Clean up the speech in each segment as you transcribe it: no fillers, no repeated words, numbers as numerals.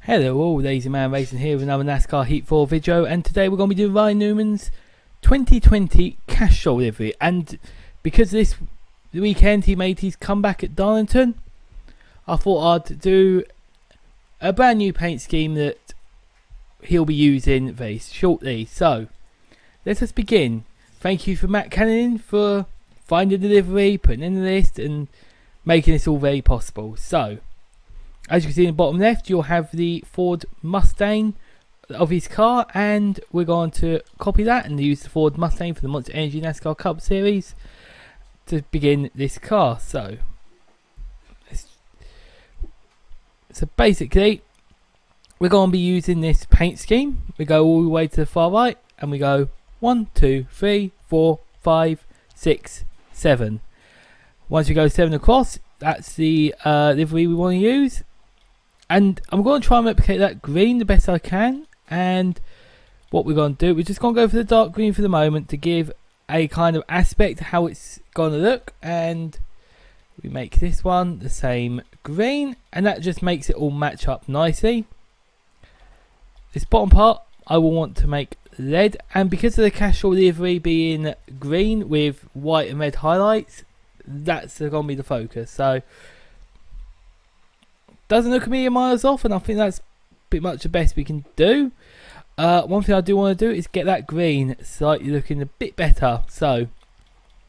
Hello all, Lazy Man Racing here with another NASCAR Heat 4 video, and today we're going to be doing Ryan Newman's 2020 Castrol Livery. And because this weekend he made his comeback at Darlington, I thought I'd do a brand new paint scheme that he'll be using very shortly. So let us begin. Thank you for Matt Cannon for finding the livery, putting in the list and making this all very possible. So as you can see in the bottom left, you'll have the Ford Mustang of his car, and we're going to copy that and use the Ford Mustang for the Monster Energy NASCAR Cup Series to begin this car. So basically, we're going to be using this paint scheme. We go all the way to the far right, and we go 1, 2, 3, 4, 5, 6, 7. Once we go 7 across, that's the livery we want to use. And I'm going to try and replicate that green the best I can. And what we're going to do, we're just going to go for the dark green for the moment to give a kind of aspect to how it's going to look. And we make this one the same green, and that just makes it all match up nicely. This bottom part I will want to make red, and because of the Castrol livery being green with white and red highlights, that's going to be the focus. So doesn't look a million miles off, and I think that's pretty much the best we can do. One thing I do want to do is get that green slightly looking a bit better. So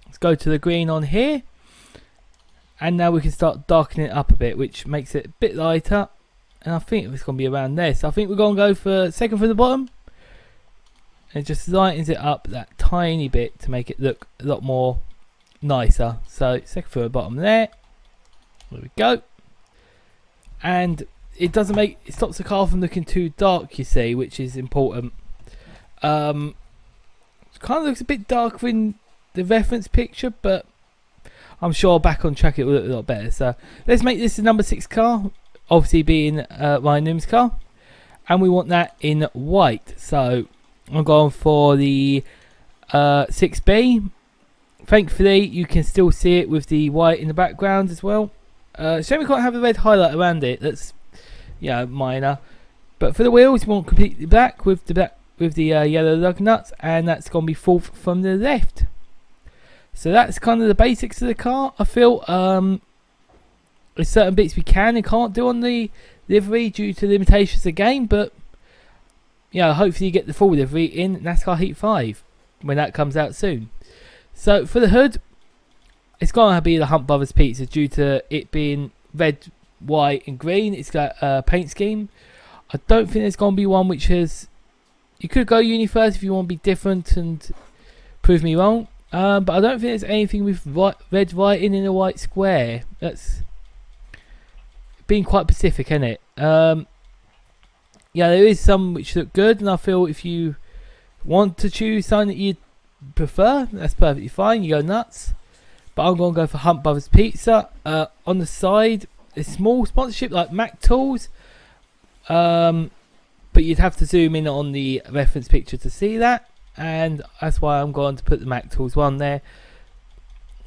let's go to the green on here, and now we can start darkening it up a bit, which makes it a bit lighter, and I think it's going to be around there. So I think we're going to go for second from the bottom, and it just lightens it up that tiny bit to make it look a lot more nicer. So second from the bottom there we go. And it stops the car from looking too dark, you see, which is important. It kind of looks a bit darker in the reference picture, but I'm sure back on track it will look a lot better. So let's make this the number 6 car, obviously being Ryan Newman's car, and we want that in white. So I'm going for the 6B. Thankfully you can still see it with the white in the background as well. Shame we can't have a red highlight around it. That's minor. But for the wheels, we want completely black with the yellow lug nuts, and that's going to be fourth from the left. So that's kind of the basics of the car. I feel there's certain bits we can and can't do on the livery due to limitations of the game, but hopefully you get the full livery in NASCAR Heat 5 when that comes out soon. So for the hood, it's going to be the Hunt Brothers pizza due to it being red, white and green. It's got a paint scheme. I don't think there's going to be one which has... You could go uni first if you want to be different and prove me wrong. But I don't think there's anything with red writing in a white square. That's being quite specific, isn't it? There is some which look good, and I feel if you want to choose something that you prefer, that's perfectly fine. You go nuts. But I'm going to go for Hunt Brothers Pizza. On the side, a small sponsorship like Mac Tools. But you'd have to zoom in on the reference picture to see that. And that's why I'm going to put the Mac Tools one there.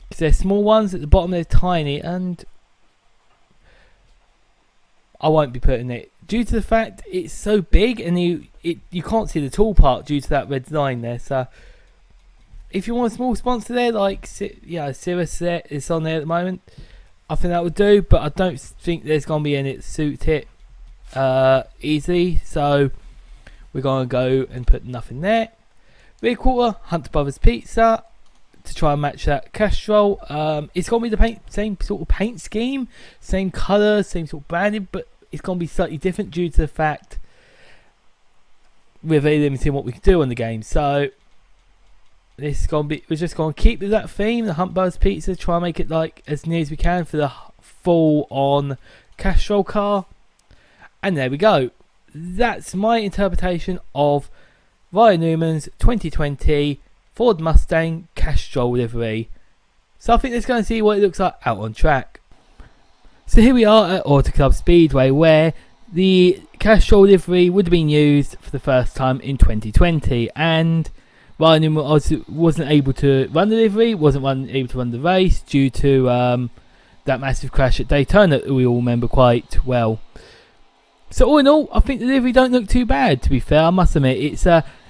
Because they're small ones. At the bottom they're tiny. And I won't be putting it. Due to the fact it's so big and you can't see the tool part due to that red line there. So if you want a small sponsor there, like Cirrus there, it's on there at the moment, I think that would do, but I don't think there's going to be any that suit it easily, so we're going to go and put nothing there. Rear quarter, Hunt Brothers Pizza, to try and match that Castrol. It's going to be the same sort of paint scheme, same colour, same sort of branding, but it's going to be slightly different due to the fact we're very limited in what we can do on the game. So this is going to be, we're just going to keep with that theme, the Hunt Brothers Pizza, try and make it like as near as we can for the full on Castrol car. And there we go. That's my interpretation of Ryan Newman's 2020 Ford Mustang Castrol livery. So I think let's go and see what it looks like out on track. So here we are at Auto Club Speedway, where the Castrol livery would have been used for the first time in 2020, and Ryan Newman wasn't able to run the livery, wasn't able to run the race due to that massive crash at Daytona that we all remember quite well. So all in all, I think the livery don't look too bad, to be fair. I must admit,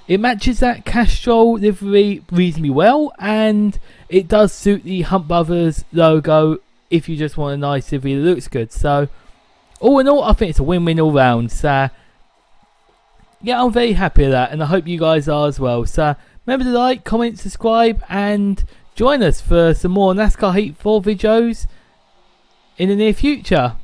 it matches that Castrol livery reasonably well, and it does suit the Hunt Brothers logo if you just want a nice livery that looks good. So all in all, I think it's a win-win all round. So yeah, I'm very happy with that, and I hope you guys are as well. So remember to like, comment, subscribe, and join us for some more NASCAR Heat 4 videos in the near future.